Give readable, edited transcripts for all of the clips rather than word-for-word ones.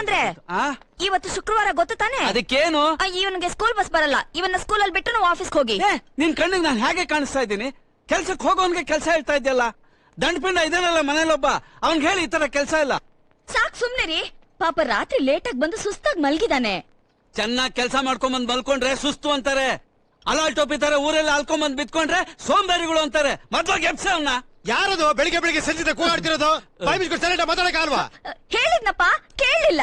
ಅಂದ್ರೆ ಇವತ್ತು ಶುಕ್ರವಾರ ಗೊತ್ತು ತಾನೆ? ಅದಕ್ಕೇನು? ಇವನಿಗೆ ಸ್ಕೂಲ್ ಬಸ್ ಬರಲ್ಲ. ಇವನ್ನ ಸ್ಕೂಲಲ್ಲಿ ಬಿಟ್ಟು ನಾವು ಆಫೀಸ್ಗೆ ಹೋಗಿ. ನಿನ್ ಕಣ್ಣಿಗೆ ನಾನು ಹೇಗೆ ಕಾಣಿಸ್ತಾ ಇದ್ದೀನಿ? ಕೆಲ್ಸಕ್ಕೆ ಹೋಗೋನ್ಗೆ ಕೆಲ್ಸ ಹೇಳ್ತಾ ಇದ್ಯಲ್ಲ. ದಂಡಪಿಂಡ ಇದಾನಲ್ಲ ಮನೇಲೊಬ್ಬ, ಅವ್ನ್ಗೆ ಹೇಳಿ ಈ ತರ ಕೆಲ್ಸ ಇಲ್ಲ. ಸಾಕ್ ಸುಮ್ನೆ ರೀ. ಪಾಪ ರಾತ್ರಿ ಲೇಟ್ ಆಗಿ ಬಂದು ಸುಸ್ತಾಗಿ ಮಲ್ಗಿದಾನೆ. ಚೆನ್ನಾಗಿ ಕೆಲ್ಸ ಮಾಡ್ಕೊಂಡ್ ಮಲ್ಕೊಂಡ್ರೆ ಸುಸ್ತು ಅಂತಾರೆ. ಅಲಾಲ್ ಟೋಪಿ ತರ ಊರೆಲ್ಲ ಅಲ್ಕೊಂಡ್ ಬಿತ್ಕೊಂಡ್ರೆ ಸೋಂಬೇರಿಗಳು ಅಂತಾರೆ. ಮೊದ್ಲಾಗ ಎಪ್ಸ ಅವನ್ನ. ಯಾರದು ಬೆಳಿಗ್ಗೆ ಬೆಳಿಗ್ಗೆ ಸಂಜೆ ಕೂಗಾಡ್ತಿರೋದು? ಮಾತಾಡಕ ಅಲ್ವಾ? ಹೇಳಿದ್ನಪ್ಪ, ಕೇಳಲಿಲ್ಲ.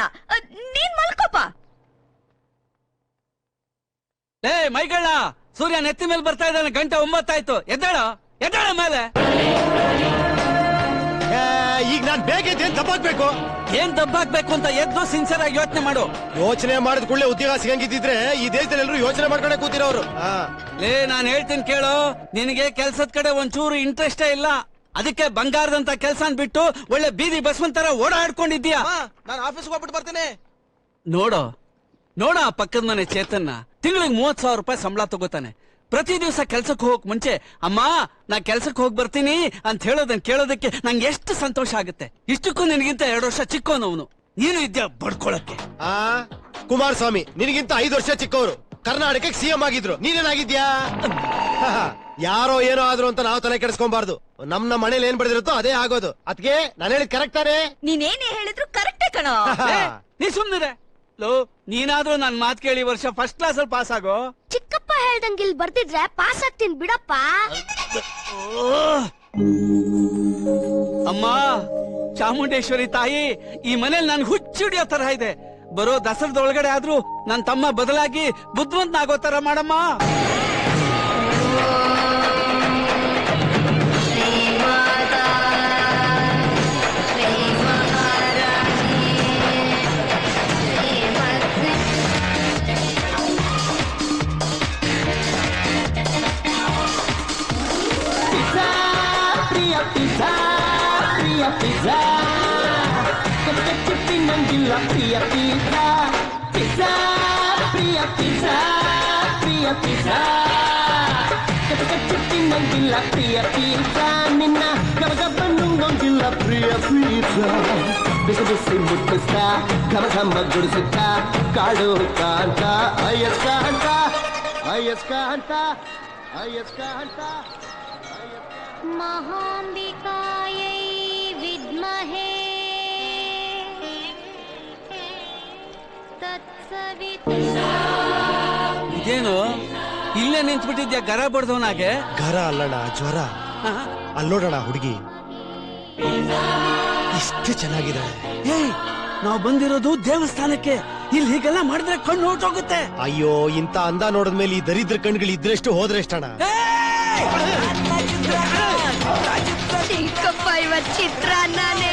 ನೀನ್ ಮಲ್ಕೋಪ. ಮೈಗಳ ಸೂರ್ಯ ನೆತ್ತಿ ಮೇಲೆ ಬರ್ತಾ ಇದ್ದಾನೆ. ಗಂಟೆ 9 ಆಯ್ತು. ಎದ್ದಾಳ ಎದ್ದಾಳ ಮೇಲೆ. ಈಗ ನಾನ್ ಬೇಕಿದ್ದೇನ್ ದಬ್ಬಾಕ್ಬೇಕು? ಏನ್ ದಬ್ಬಾಕ್ಬೇಕು ಅಂತ ಎದ್ದು ಸಿನ್ಸಿಯರ್ ಆಗಿ ಯೋಚನೆ ಮಾಡು. ಯೋಚನೆ ಮಾಡಿದ ಕೂಡಲೇ ಉದ್ಯೋಗ ಸಿಗಂಗಿದ್ರೆ ಈ ದೇಶದಲ್ಲಿ ಎಲ್ಲರೂ ಯೋಚನೆ ಮಾಡ್ಕೊಂಡೆ ಕೂತಿರೋರು. ನಾನ್ ಹೇಳ್ತೀನಿ ಕೇಳು. ನಿನಗೆ ಕೆಲ್ಸದ ಕಡೆ ಒಂಚೂರು ಇಂಟ್ರೆಸ್ಟೇ ಇಲ್ಲ. ಅದಕ್ಕೆ ಬಂಗಾರದಂತ ಕೆಲ್ಸನ್ ಬಿಟ್ಟು ಒಳ್ಳೆ ಬೀದಿ ಬಸ್ವನ್ ತರ ಓಡಾಡ್ಕೊಂಡಿದ್ದೀಯಾ. ನಾನು ಆಫೀಸ್ಗೆ ಹೋಗ್ಬಿಟ್ಟು ಬರ್ತೇನೆ. ನೋಡ ಆ ಪಕ್ಕದ ಮನೆ ಚೇತನ್ನ ತಿಂಗಳಿಗೆ 30,000 ರೂಪಾಯಿ ಸಂಬಳ ತಗೋತಾನೆ. ಪ್ರತಿ ದಿವಸ ಕೆಲ್ಸಕ್ಕೆ ಹೋಗಕ್ ಮುಂಚೆ ಅಮ್ಮ ನಾ ಕೆಲ್ಸಕ್ಕೆ ಹೋಗಿ ಬರ್ತೀನಿ ಅಂತ ಹೇಳೋದನ್ ಕೇಳೋದಕ್ಕೆ ನಂಗೆ ಎಷ್ಟು ಸಂತೋಷ ಆಗುತ್ತೆ. ಇಷ್ಟಕ್ಕೂ ನಿನಗಿಂತ 2 ವರ್ಷ ಚಿಕ್ಕೋನವನು. ನೀನು ಇದ್ಯಾ ಬಡ್ಕೊಳಕ್ಕೆ. ಕುಮಾರಸ್ವಾಮಿ ನಿನಗಿಂತ 5 ವರ್ಷ ಚಿಕ್ಕವರು. ಕರ್ನಾಟಕಕ್ಕೆ ಸಿಎಂ ಆಗಿದ್ರು. ನೀನೇನಾಗಿದ್ಯಾ? ಯಾರೋ ಏನೋ ಆದ್ರು ಅಂತ ನಾವು ತಲೆ ಕೆಡಿಸ್ಕೊಂಬಾರ್ದು. ನಮ್ಮ ಮನೇಲಿ ಏನ್ ಬರೆದಿರುತ್ತೋ ಅದೇ ಆಗೋದು. ಅದ್ಕೆ ನಾನು ಹೇಳಿದ್ ಕರೆಕ್ಟ್ ತಾನೆ? ನೀನೇನೇ ಹೇಳಿದ್ರು ಕರೆಕ್ಟೇ ಕಣೋ. ನೀ ಸುಮ್ನಿರೆ. ನೀನಾದ್ರೂ ನನ್ ಮಾತ್ ಕೇಳಿ ವರ್ಷ ಫಸ್ಟ್ ಕ್ಲಾಸ್ ಅಲ್ಲಿ ಪಾಸ್ ಆಗೋ. ಚಿಕ್ಕಪ್ಪ ಹೇಳ್ದಂಗೆ ಇಲ್ಲಿ ಬರ್ತಿದ್ರೆ ಪಾಸ್ ಆಗ್ತೀನಿ ಬಿಡಪ್ಪ. ಅಮ್ಮ ಚಾಮುಂಡೇಶ್ವರಿ ತಾಯಿ, ಈ ಮನೇಲಿ ನನ್ ಹುಚ್ಚಿಡಿಯೋ ತರ ಇದೆ. ಬರೋ ದಸರಾದೊಳಗಡೆ ಆದ್ರೂ ನನ್ ತಮ್ಮ ಬದಲಾಗಿ ಬುದ್ಧಿವಂತನಾಗೋ ತರ ಮಾಡಮ್ಮ. ನಂಗಿಲ್ಲ ಪ್ರಿಯ ಪಿಜ್ಜಾ ಪಿಜ್ಜಾ ಪ್ರಿಯ ಪಿಜ್ಜಾ ಪ್ರಿಯ ಪಿಜ್ಜಾ ಕಚ್ಚಿ ನಂಗಿಲ್ಲ ಪ್ರಿಯ ಪಿಜ್ಜಾ ನಿನ್ನ ಗಮಗಬ್ಬನ್ನು ನಂಗಿಲ್ಲ ಪ್ರಿಯ ಪಿಜ್ಜಾ ಬಿಸಿ ಬಿಸಿ ಮುಟ್ಟಿಸ್ತಾ ಘಮ ಘಮ ಗುಡಿಸುತ್ತಾ ಕಾಡು ಕಾಂತ ಅಯ್ಯಸ್ಕ ಅಂತ ಅಯ್ಯಸ್ಕ ಅಂತ ಅಯ್ಯಸ್ಕ ಅಂತ ಮಹಾಂಬಿಕಾಯೈ ವಿದ್ಮಹೇ ಇದೇನು ಇಲ್ಲೇ ನಿಂತ್ಬಿಟ್ಟಿದ್ಯಾ ಗರ ಬಡ್ದವನಾಗೆ? ಗರ ಅಲ್ಲಣ್ಣ, ಜ್ವರ. ಅಲ್ಲೋಡಣ ಹುಡುಗಿ ಇಷ್ಟು ಚೆನ್ನಾಗಿದ್ದಾಳೆ. ನಾವು ಬಂದಿರೋದು ದೇವಸ್ಥಾನಕ್ಕೆ. ಇಲ್ಲಿ ಹೀಗೆಲ್ಲ ಮಾಡಿದ್ರೆ ಕಣ್ಣು ಹೊರಟೋಗುತ್ತೆ. ಅಯ್ಯೋ, ಇಂತ ಅಂದ ನೋಡಿದ್ಮೇಲೆ ಈ ದರಿದ್ರ ಕಣ್ಗಳು ಇದ್ರೆಷ್ಟು ಹೋದ್ರೆ ಎಷ್ಟಣ್ಣ? ಚಿಕ್ಕಪ್ಪ ಇವತ್ತು ಚಿತ್ರಾನ್ನನೇ.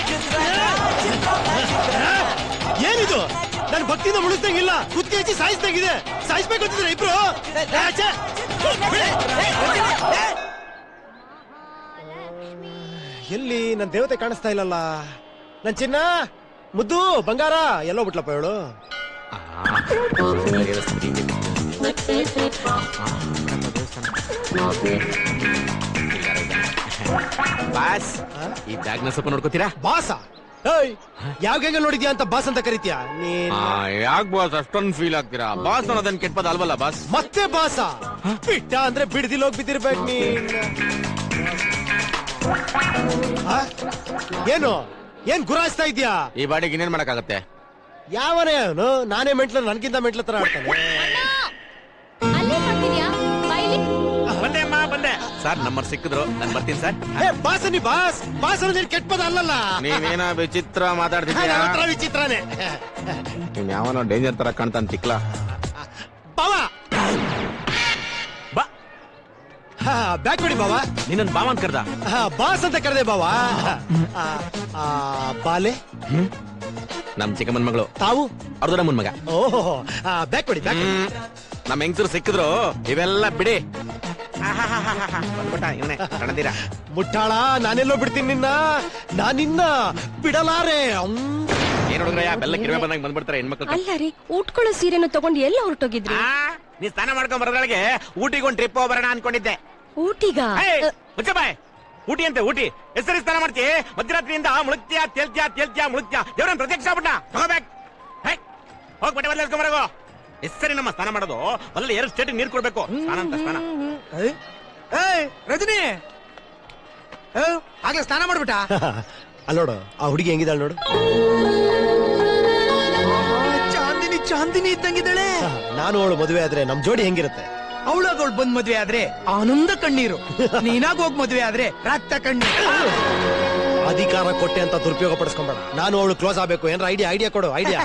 ಏನಿದು? ನನ್ ಭಕ್ತಿನ ಮುಳಿಸ್ದಂಗಿಲ್ಲ, ಕುತ್ಕೆ ಹಚ್ಚಿ ಸಾಯಿಸ್ದಂಗಿದೆ. ಸಾಯಿಸ್ಬೇಕು ಅಂತಿದ್ರೆ ಇಬ್ರು. ಎಲ್ಲಿ ನನ್ ದೇವತೆ ಕಾಣಿಸ್ತಾ ಇಲ್ಲಲ್ಲ? ನನ್ ಚಿನ್ನ ಮುದ್ದು ಬಂಗಾರ ಎಲ್ಲೋ ಬಿಟ್ಲಪ್ಪ ಹೇಳು. ಬಾಸ್, ಈ ಬ್ಯಾಗ್ ನ ಸ್ವಲ್ಪ ನೋಡ್ಕೋತೀರಾ? ಬಾಸ? ಯಾವ ಗಂಗ ನೋಡಿದ್ಯಾ ಅಂತ ಬಾಸ್ ಅಂತ ಕರಿತೀಯ? ಯಾಕೆ ಬಾಸ್ ಅಷ್ಟೊಂದು ಫೀಲ್ ಆಗ್ತೀರಾ? ಬಾಸ್ ಅನ್ನೋದನ್ ಕೆಟ್ಟಪದ ಅಲ್ವಲ್ಲ ಬಾಸ್. ಮತ್ತೆ ಬಾಸ? ಬಿಟ್ಟ ಅಂದ್ರೆ ಬಿಡ್ದಿಲ್ ಹೋಗಿ ಬಿದ್ದಿರ್ಬೇಕು ನೀ. ಏನು ಏನ್ ಗುರಾಯಿಸ್ತಾ ಇದ್ಯಾ? ಈ ಬಾಡಿಗೆ ಇನ್ನೇನ್ ಮಾಡಕ್ಕಾಗತ್ತೆ? ಯಾವನೇ ಅವನು? ನಾನೇ ಮೆಂಟ್ಲ, ನನ್ಗಿಂತ ಮೆಂಟ್ಲ ತರ ಆಡ್ತಾನೆ. ಬಂದೆ ಸರ್, ನಂಬರ್ ಸಿಕ್ಕಿದ್ರು ನಾನು ಬರ್ತೀನಿ ಸರ್. ಬಾಸ್ ನೀ ಬಾಸ್ ಬಾಸ್ ಅನ್ನೋದೇನು ಕೆಟ್ಟ ಪದ ಅಲ್ಲಲ್ಲ. ನೀವೇನ ವಿಚಿತ್ರ ಮಾತಾಡ್ತಿದ್ದೀರಾ? ವಿಚಿತ್ರನೇ. ನೀನ್ ಯಾವನೋ ಡೇಂಜರ್ ತರ ಕಾಣ್ತಾನ ತಿಕ್ಲಾ. ಬಾವಾ ಬಾ, ಬ್ಯಾಗ್ ಕೊಡಿ ಬಾವಾ. ನಿನ್ನ ಬಾವ ಅಂತ ಕರ್ದ? ಬಾಸ್ ಅಂತ ಕರೆದೆ ಬಾವಾ. ಬಾಲೆ ನಮ್ ಚಿಕ್ಕಮ್ಮನ್ ಮಗಳು. ತಾವು? ಅವ್ರದ್ದು ನಮ್ಮನ್ ಮಗ. ಓಹೋ, ಬ್ಯಾಗ್ ಕೊಡಿ. ನಮ್ ಹೆಂಗಸರು ಸಿಕ್ಕಿದ್ರು ಇವೆಲ್ಲ ಬಿಡಿ. ಬಂದ್ಬಿಟ್ಟ ಇವನೇ ಕಣದಿರ ಮುಟ್ಟಾಳ. ನಾನೆಲ್ಲೋ ಬಿಡ್ತೀನಿ ನಿನ್ನ, ನಾನಿನ್ನ ಬಿಡಲಾರೆ. ಏನ್ ಹುಡುಗ್ರಯ್ಯ ಬೆಲ್ಲ ಕಿರುವೆ ಬಂದಾಗ ಬಂದ್ಬಿಡ್ತಾರೆ ಹೆಣ್ಮಕ್ಳು. ಅಲ್ಲ ರೀ, ಉಟ್ಕೊಳ್ಳೋ ಸೀರೆನು ತಗೊಂಡು ಎಲ್ಲ ಹೊರಟೋಗಿದ್ರಿ? ನೀ ಸ್ನಾನ ಮಾಡ್ಕೊಂಡ್ ಬರೋದ್ರೊಳಗೆ ಊಟಿಗೆ ಒಂದು ಟ್ರಿಪ್ ಹೋಗೋಣ ಅನ್ಕೊಂಡಿದ್ದೆ. ಊಟಿಗ? ಮುಚ್ಚಬಾಯ್. ಊಟಿ ಅಂತೆ ಊಟಿ. ಹೆಸರಿ ಸ್ನಾನ ಮಾಡ್ತಿ ಮಧ್ಯರಾತ್ರಿಯಿಂದ ಮುಳುಗ್ತೀಯಾ ತೇಲ್ತ್ಯಾ ಮುಳುಗ್ತೀಯಾ. ದೇವ್ರನ್ ಪ್ರತ್ಯಕ್ಷ ಆಗ್ಬಿಟ್ಟ. ತಗೋಬೇಕು. ಹೋಗ್ ಬಟ್ಟೆ ಬದಲಾಯಿಸ್ಕೊಂಬರಗೋ. ಹೆಸರಿ ನಮ್ಮ ಸ್ನಾನ ಮಾಡೋದು ಅಲ್ಲಿ 2 ಸ್ಟೇಟ್ ನೀರ್ ಕೊಡ್ಬೇಕು. ಸ್ನಾನ ಅಂತ ಸ್ನಾನ. ರಜನಿ ಆಗ್ಲೇ ಸ್ನಾನ ಮಾಡ್ಬಿಟ್ಟ. ಅಲ್ಲೋಡು ಆ ಹುಡುಗಿ ಹೆಂಗಿದಾಳ ನೋಡು. ಚಾಂದಿನಿ ಚಾಂದಿನಿ ಇದ್ದಂಗಿದ್ದಾಳೆ. ನಾನು ಅವಳು ಮದುವೆ ಆದ್ರೆ ನಮ್ ಜೋಡಿ ಹೆಂಗಿರುತ್ತೆ? ಅವಳಾಗ ಅವಳು ಬಂದ್ ಮದ್ವೆ ಆದ್ರೆ ಆನಂದ ಕಣ್ಣೀರು, ನೀನಾಗ ಹೋಗ್ ಮದ್ವೆ ಆದ್ರೆ ರಕ್ತ ಕಣ್ಣೀರು. ಅಧಿಕಾರ ಕೊಟ್ಟೆ ಅಂತ ದುರುಪಯೋಗ ಪಡಿಸ್ಕೊಂಬೇಡ. ನಾನು ಅವಳು ಕ್ಲೋಸ್ ಆಗ್ಬೇಕು. ಏನಾರ ಐಡಿಯಾ ಕೊಡು. ಐಡಿಯಾ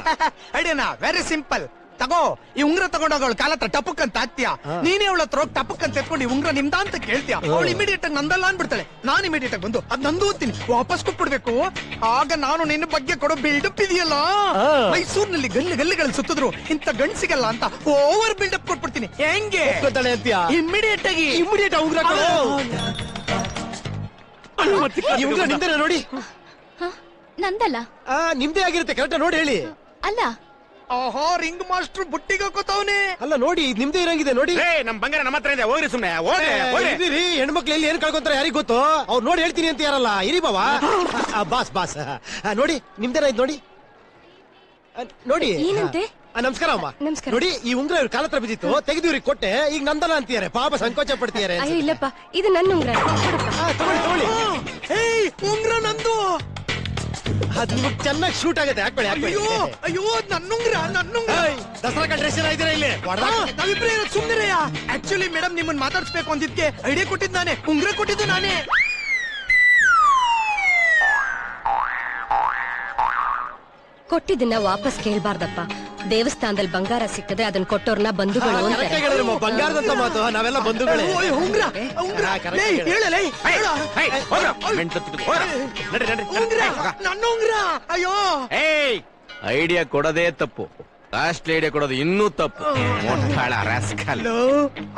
ಐಡಿಯಾನಾ ವೆರಿ ಸಿಂಪಲ್. ತಗೋ ಈ ಉಂಗ್ರ ತಗೊಂಡೋಗ ಅವಳ ಕಾಲ ಹತ್ರ ಟಪಕ್ ಅಂತ ಹಾಕ್ತೀಯ. ನೀನೇ ಅವಳ ಹತ್ರ ಹೋಗಿ ಟಪಕ್ ಅಂತ ಎತ್ಕೊಂಡು ಈ ಉಂಗ್ರ ನಿಮ್ದ ಅಂತ ಕೇಳ್ತೀಯ. ಅವಳು ಇಮಿಡಿಯೇಟ್ ಆಗಿ ನಂದಲ್ಲ ಅನ್ಬಿಡ್ತಾಳೆ. ನಾನು ಇಮಿಡಿಯೇಟ್ ಆಗಿ ಬಂದು ಅದ್ ನಂದು ಓದ್ತೀನಿ ವಾಪಸ್ ಕೊಟ್ಬಿಡ್ಬೇಕು. ಆಗ ನಾನು ನಿನ್ನ ಬಗ್ಗೆ ಕೊಡೋ ಬಿಲ್ಡಪ್ ಇದೆಯಲ್ಲ, ಮೈಸೂರಿನಲ್ಲಿ ಗಲ್ಲಿಗಳಲ್ಲಿ ಸುತ್ತಿದ್ರು ಇಂತ ಗಂಡ್ಸಿಗಲ್ಲ ಅಂತ ಓವರ್ ಬಿಲ್ಡಪ್ ಕೊಟ್ಬಿಡ್ತೀನಿ. ಹೆಂಗೆ ಅಂತೀಯಾ? ಇಮಿಡಿಯೇಟ್ ಆಗಿ ಉಂಗ್ರ ಕೊಡು. ಈ ಉಂಗ್ರ ನಿಮ್ದೇನ ನೋಡಿ. ನಂದಲ್ಲ. ನಿಮ್ದೇ ಆಗಿರುತ್ತೆ. ಕರೆಕ್ಟ್ ನೋಡಿ ಹೇಳಿ. ಅಲ್ಲ, ಆಹಾ ರಿಂಗ್ ಮಾಸ್ಟರ್ ಬುಟ್ಟಿಗೆ ಹಾಕೋತಾವನೆ. ಅಲ್ಲ ನೋಡಿ ಇದು ನಿಮ್ದೇ ಇರಂಗಿದೆ ನೋಡಿ. ನಮ್ ಬಂಗಾರ ನಮ್ಮ ಹತ್ರ ಇದೆ. ಹೋಗ್ರಿ ಸುಮ್ನೆ ಹೋಗ್ರಿ. ಹೆಣ್ಮಕ್ಳು ಎಲ್ಲಿ ಏನ್ ಕಳ್ಕೊಂತಾರೆ ಯಾರಿಗ್ ಗೊತ್ತು. ಅವ್ರು ನೋಡಿ ಹೇಳ್ತೀನಿ ಅಂತ ಯಾರಲ್ಲ. ಇರಿ ಬಾವಾ. ಬಾಸ್ ನೋಡಿ ನಿಮ್ದೇನ ಇದು ನೋಡಿ. ನೋಡಿ ಏನಂತೆ? ನಮಸ್ಕಾರ ಅಮ್ಮ. ನಮಸ್ಕಾರ. ನೋಡಿ ಈ ಉಂಗ್ರ ಇವ್ರ ಕಾಲ ಹತ್ರ ಬಿದ್ದಿತ್ತು, ತೆಗೆದು ಇವ್ರಿಗೆ ಕೊಟ್ಟೆ. ಈಗ ನಂದಲ್ಲ ಅಂತಿದ್ದಾರೆ. ಪಾಪ ಸಂಕೋಚ ಪಡ್ತಿದ್ದಾರೆ. ಅಯ್ಯೋ ಇಲ್ಲಪ್ಪ, ಇದು ನನ್ನ ಉಂಗ್ರ. ತಗೊಳ್ಳಿ. ಉಂಗ್ರ ನಂದು. ಅದ್ ನಿಮಗ್ ಚೆನ್ನಾಗಿ ಶೂಟ್ ಆಗುತ್ತೆ. ಹಾಕೊಳ್ಳಿ. ಅಯ್ಯೋ ಅಯ್ಯೋ ನನ್ನುಂಗ್ರ ದಸರಾ ಕಂಟ್ರೇಷನ್ ಇದ್ದೀರಾ ಇಲ್ಲಿ. ನಾವಿಬ್ರೇ ಸುಮ್ಮನೆಯ. ಆಕ್ಚುಲಿ ಮೇಡಮ್ ನಿಮ್ಮನ್ನ ಮಾತಾಡ್ಸ್ಬೇಕು ಅಂದಿದ್ಕೆ ಐಡಿಯಾ ಕೊಟ್ಟಿದ್ ನಾನೇ, ಉಂಗ್ರ ಕೊಟ್ಟಿದ್ದು ನಾನೇ. ಕೊಟ್ಟಿದ್ದನ್ನ ವಾಪಸ್ ಕೇಳ್ಬಾರ್ದಪ್ಪ. ದೇವಸ್ಥಾನದಲ್ಲಿ ಬಂಗಾರ ಸಿಕ್ಕದೆ ಅದನ್ನ ಕೊಟ್ಟೋರ್ನ ಬಂಧುಗಳು ಅಂತಾರೆ. ಬಂಗಾರದಂತ ಮಾತು. ನಾವೆಲ್ಲ ಬಂಧುಗಳೇ. ಉಂಗ್ರ ಉಂಗ್ರ ಹೇಳಲೇ ನನ್ನ ಉಂಗ್ರ. ಅಯ್ಯೋ ಐಡಿಯಾ ಕೊಡೋದೇ ತಪ್ಪು. ಲಾಸ್ಟ್ ಐಡಿಯಾ ಕೊಡೋದು ಇನ್ನೂ ತಪ್ಪು.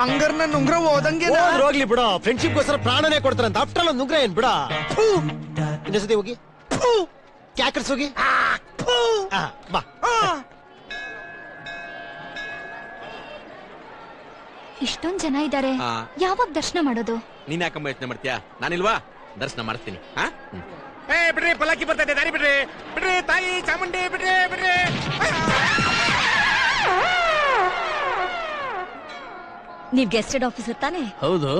ಹಂಗಾರ ನನ್ನ ಉಂಗ್ರ ಹೋದಂಗೆ ಹೋಗ್ಲಿ ಬಿಡ. ಫ್ರೆಂಡ್ಶಿಪ್ ಗೋಸ್ಕರ ಪ್ರಾಣನೇ ಕೊಡ್ತಾರಂತ. ಆಫ್ಟರ್ ಆಲ್ ಉಂಗ್ರ ಏನ್ ಬಿಡ. ಇನ್ನೊಂದ್ಸತಿ ಹೋಗಿ ಕ್ಯಾಕರ್ಸ್ ಹೋಗಿ ಬಾ. ಇಷ್ಟೊಂದ್ ಜನ ಇದ್ದಾರೆ, ಯಾವಾಗ ದರ್ಶನ ಮಾಡೋದು? ನೀನ್ ಯಾಕಮ್ಮ ಯೋಚನೆ ಮಾಡ್ತೀಯಾ? ನಾನಿಲ್ವಾ? ದರ್ಶನ ಮಾಡ್ತೀನಿ. ಬಿಡ್ರಿ, ಪಲ್ಲಕ್ಕಿ ಬರ್ತೈತೆ. ದಾರಿ ಬಿಡ್ರಿ, ಬಿಡ್ರಿ ತಾಯಿ ಚಾಮುಂಡಿ, ಬಿಡ್ರಿ ಬಿಡ್ರಿ. ನೀವ್ ಗೆಸ್ಟೆಡ್ ಆಫೀಸರ್ ತಾನೆ? ಹೌದು.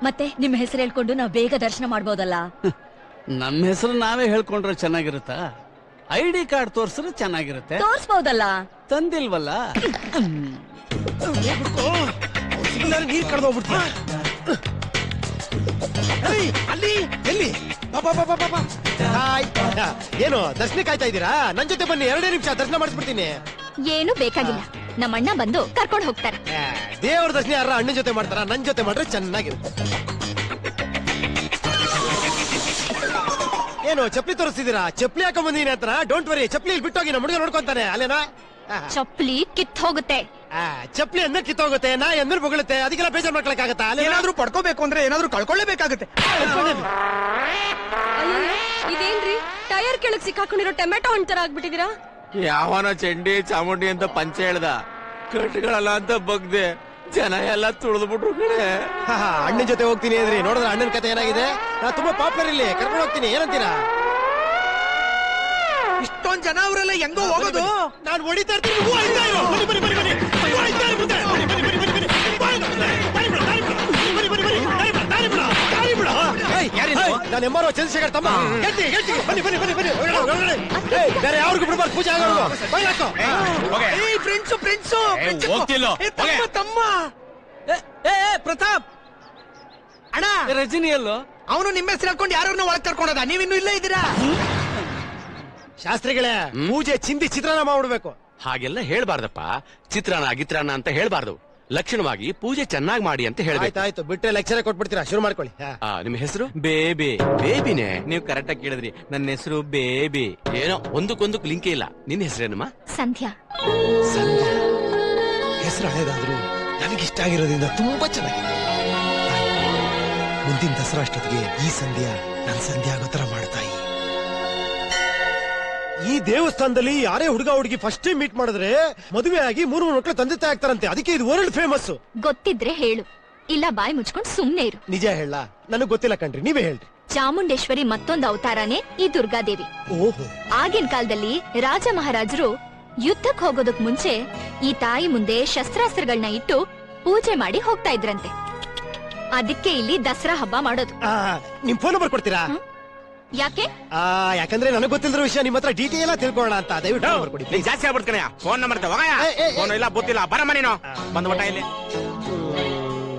ಮತ್ತೆ ನಿಮ್ ಹೆಸರು ಹೇಳ್ಕೊಂಡು ನಾವ್ ಬೇಗ ದರ್ಶನ ಮಾಡ್ಬೋದಲ್ಲ? ನಮ್ಮ ಹೆಸರು ನಾವೇ ಹೇಳ್ಕೊಂಡ್ರೆ ಚೆನ್ನಾಗಿರುತ್ತಾ? ಐಡಿ ಕಾರ್ಡ್ ತೋರ್ಸಿದ್ರೆ ಚೆನ್ನಾಗಿರುತ್ತೆ. ತೋರ್ಸ್ಬೋದಲ್ಲ? ತಂದಿಲ್ವಲ್ಲ. ನೀರ್ ಕಡ್ದೋಗ್ಬಿಡ್ತೀಯ. ಅಲ್ಲಿ ಎಲ್ಲಿ ಏನು ದರ್ಶನ ಕಾಯ್ತಾ ಇದ್ದೀರಾ? ನನ್ ಜೊತೆ ಬನ್ನಿ. 2 ನಿಮಿಷ ದರ್ಶನ ಮಾಡಿಸ್ಬಿಡ್ತೀನಿ. ಏನು ಬೇಕಾಗಿಲ್ಲ, ನಮ್ಮಣ್ಣ ಬಂದು ಕರ್ಕೊಂಡು ಹೋಗ್ತಾರೆ. ದೇವ್ರ ದರ್ಶನ ಯಾರ ಅಣ್ಣನ ಜೊತೆ ಮಾಡ್ತಾರ? ನನ್ ಜೊತೆ ಮಾಡ್ರೆ ಚೆನ್ನಾಗಿರುತ್ತೆ. ಏನು ಚಪ್ಲಿ ತೋರಿಸ್ತಿದ್ದೀರಾ? ಚಪ್ಲಿ ಹಾಕೊಂಡ್ ಬಂದಿನಿ ಅಂತ. ಡೋಂಟ್ ವರಿ, ಚಪ್ಲಿ ಇಲ್ಲಿ ಬಿಟ್ಟೋಗಿ ನಮ್ಮ ಹುಡುಗ ನೋಡ್ಕೊಂತಾನೆ. ಅಲ್ಲೇನಾ? ಚಪ್ಲಿ ಕಿತ್ ಹೋಗುತ್ತೆ. ಚಪ್ಲಿ ಅಂದ್ರೆ ಕಿತ್ತೋಗುತ್ತೆ, ನಾ ಎಂದ್ರೆ ಬೊಗಳುತ್ತೆ. ಅದಕ್ಕೆಲ್ಲ ಬೇಜಾರ್ ಮಾಡ್ಕೊಳಕ್ಕಾಗತ್ತಾ? ಏನಾದ್ರೂ ಪಡ್ಕೋಬೇಕು ಅಂದ್ರೆ ಏನಾದ್ರೂ ಕಳ್ಕೊಳ್ಳೇಬೇಕಾಗುತ್ತೆ. ಇದೇನ್ರಿ ಟೈರ್ ಕೆಳಗ್ ಸಿಕ್ಕಾಕೊಂಡಿರೋ ಟೊಮೆಟೊ ಹಣ್ಣು ತರ ಆಗ್ಬಿಟ್ಟಿದೀರಾ? ಯಾವನ ಚಂಡಿ ಚಾಮುಂಡಿ ಅಂತ ಪಂಚ ಹೇಳ್ದ, ಕಟ್ಗಳಲ್ಲ ಅಂತ ಬಗ್ದೆ ಜನ ಎಲ್ಲ ತುಳಿದು ಬಿಟ್ರು ಕಡೆ. ಅಣ್ಣನ ಜೊತೆ ಹೋಗ್ತೀನಿ ಅಂದ್ರಿ, ನೋಡಿದ್ರೆ ಅಣ್ಣನ ಕತೆ ಏನಾಗಿದೆ? ನಾ ತುಂಬಾ ಪಾಪ್ಯುಲರ್ ಇಲ್ಲಿ, ಕರ್ಕೊಂಡು ಹೋಗ್ತೀನಿ. ಏನಂತೀರಾ? ಇಷ್ಟೊಂದ್ ಜನ ಅವರೆಲ್ಲ ಹೆಂಗೋ ಹೋಗೋದು? ನಾನು ಹೊಡಿತಾ ಇರ್ತೀನಿ. ನೀವು ಹೊಡಿತಾ ಇರು. ಬನ್ನಿ ಬನ್ನಿ ಬನ್ನಿ ಬನ್ನಿ. ನೀವು ಹೊಡಿತಾ ಇರು ಮುಂದೆ. ಬನ್ನಿ ಬನ್ನಿ ಬನ್ನಿ ಬನ್ನಿ ಬನ್ನಿ. ದಾರಿ ಬಿಡು, ದಾರಿ ಬಿಡು. ಬನ್ನಿ ಬನ್ನಿ ಬನ್ನಿ. ದಾರಿ ಬಿಡು, ದಾರಿ ಬಿಡು, ದಾರಿ ಬಿಡು. ನಾನು ಎಂಬಾರೋ ಚಂದ್ರಶೇಖರ್ ತಮ್ಮ. ಗೆಲ್ತಿ ಗೆಲ್ತಿ. ಬನ್ನಿ ಬನ್ನಿ ಬನ್ನಿ ಬನ್ನಿ. ಹೊರಗಡೆ. ಬೇರೆ ಯಾರಿಗೂ ಬಿಡಬಾರ್ದು. ಪೂಜೆ ಆಗೋದು. ಬೈಲಾಕೋ. ಫ್ರೆಂಡ್ಸು ಫ್ರೆಂಡ್ಸು ಹೋಗ್ತಿಲ್ಲೋ. ತಮ್ಮ. ಪ್ರತಾಪ್ ಅಣ್ಣ ರಜನಿಯಲ್ಲೋ? ಅವನು ನಿಮ್ಮ ಹೆಸರು ಹೇಳ್ಕೊಂಡು ಯಾರನ್ನ ಒಳಗ್ ಕರ್ಕೊಂಡದ. ನೀವಿನ್ನೂ ಇಲ್ಲೇ ಇದ್ದೀರಾ? ಶಾಸ್ತ್ರಿಗಳೇ, ಪೂಜೆ ಚಿಂದಿ ಚಿತ್ರಾನ್ನ ಮಾಡ್ಬಿಡ್ಬೇಕು. ಹಾಗೆಲ್ಲ ಹೇಳ್ಬಾರ್ದಪ್ಪ. ಚಿತ್ರಾನ್ನ ಗಿತ್ರಾನ್ನ ಅಂತ ಹೇಳ್ಬಾರ್ದು. ಲಕ್ಷಣವಾಗಿ ಪೂಜೆ ಚೆನ್ನಾಗಿ ಮಾಡಿ ಅಂತ ಹೇಳ್ಬೇಕು. ಆಯ್ತು ಬಿಟ್ರೆ ಲೆಕ್ಚರ್ ಕೊಟ್ಬಿಡ್ತೀರಾ? ಶುರು ಮಾಡ್ಕೊಳ್ಳಿ. ನಿಮ್ಮ ಹೆಸರು? ಬೇಬಿ. ಬೇಬಿನೇ? ನೀವು ಕರೆಕ್ಟ್ ಆಗಿ ಕೇಳಿದ್ರಿ. ನನ್ನ ಹೆಸರು ಬೇಬಿ. ಏನೋ ಒಂದಕ್ಕೊಂದಕ್ಕೆ ಲಿಂಕೇ ಇಲ್ಲ. ನಿನ್ನ ಹೆಸರೇನಮ್ಮ? ಸಂಧ್ಯಾ. ಸಂಧ್ಯಾ ಹೆಸರು ಹಳೇದಾದ್ರು ನನಗಿಷ್ಟ ಆಗಿರೋದ್ರಿಂದ ತುಂಬಾ ಚೆನ್ನಾಗಿದೆ. ಮುಂದಿನ ದಸರಾ ಅಷ್ಟೊತ್ತಿಗೆ ಈ ಸಂಧ್ಯಾ ನನ್ನ ಸಂಧ್ಯಾ ಆಗೋ ತರ ಮಾಡ್ತಾಯಿ. ಈ ದೇವಸ್ಥಾನದಲ್ಲಿ ಯಾರೇ ಹುಡುಗ ಹುಡುಗಿ ಫಸ್ಟ್ ಟೈಮ್ ಮೀಟ್ ಮಾಡಿದ್ರೆ ಮದುವೆ ಆಗಿ 3 ಮಕ್ಕಳು ತಂದೆ ತಾಯಿ ಆಗ್ತಾರಂತೆ. ಅದಕ್ಕೆ ಇದು ವರ್ಲ್ಡ್ ಫೇಮಸ್. ಗೊತ್ತಿದ್ರೆ ಹೇಳು, ಇಲ್ಲ ಬಾಯಿ ಮುಚ್ಕೊಂಡು ಸುಮ್ನೆ ಇರು. ನಿಜ ಹೇಳ? ನನಗ್ ಗೊತ್ತಿಲ್ಲ ಕಣ್ರಿ, ನೀವೇ ಹೇಳ್ರಿ. ಚಾಮುಂಡೇಶ್ವರಿ ಮತ್ತೊಂದು ಅವತಾರನೇ ಈ ದುರ್ಗಾದೇವಿ. ಓಹೋ. ಆಗಿನ ಕಾಲದಲ್ಲಿ ರಾಜ ಮಹಾರಾಜರು ಯುದ್ಧಕ್ ಹೋಗೋದಕ್ ಮುಂಚೆ ಈ ತಾಯಿ ಮುಂದೆ ಶಸ್ತ್ರಾಸ್ತ್ರಗಳನ್ನ ಇಟ್ಟು ಪೂಜೆ ಮಾಡಿ ಹೋಗ್ತಾ ಇದ್ರಂತೆ. ಅದಕ್ಕೆ ಇಲ್ಲಿ ದಸರಾ ಹಬ್ಬ ಮಾಡೋದು. ನಿಮ್ ಫೋನ್ ನಂಬರ್ ಕೊಡ್ತೀರಾ? ಯಾಕೆ? ಯಾಕಂದ್ರೆ ನನಗೆ ಗೊತ್ತಿಲ್ಲದ ವಿಷಯ ನಿಮ್ಮ ಹತ್ರ ಡೀಟೇಲ್ ಆಗಿ ತಿಳ್ಕೊಳ್ಳೋಣ ಅಂತ. ದಯವಿಟ್ಟು ನಂಬರ್ ಕೊಡಿ ನೀನ್ ಜಾಸ್ತಿ ಆಗ್ಬಿಡ್ತಾನೆ ಫೋನ್ ನಂಬರ್ ಹೋಗಯ್ಯ. ಫೋನ್ ಇಲ್ಲ ಬುತ್ತಿಲ್ಲ ಬರಮ್ಮ ನೀನು ಬಂದ್ಬಿಟ್ಟ ಇಲ್ಲಿ.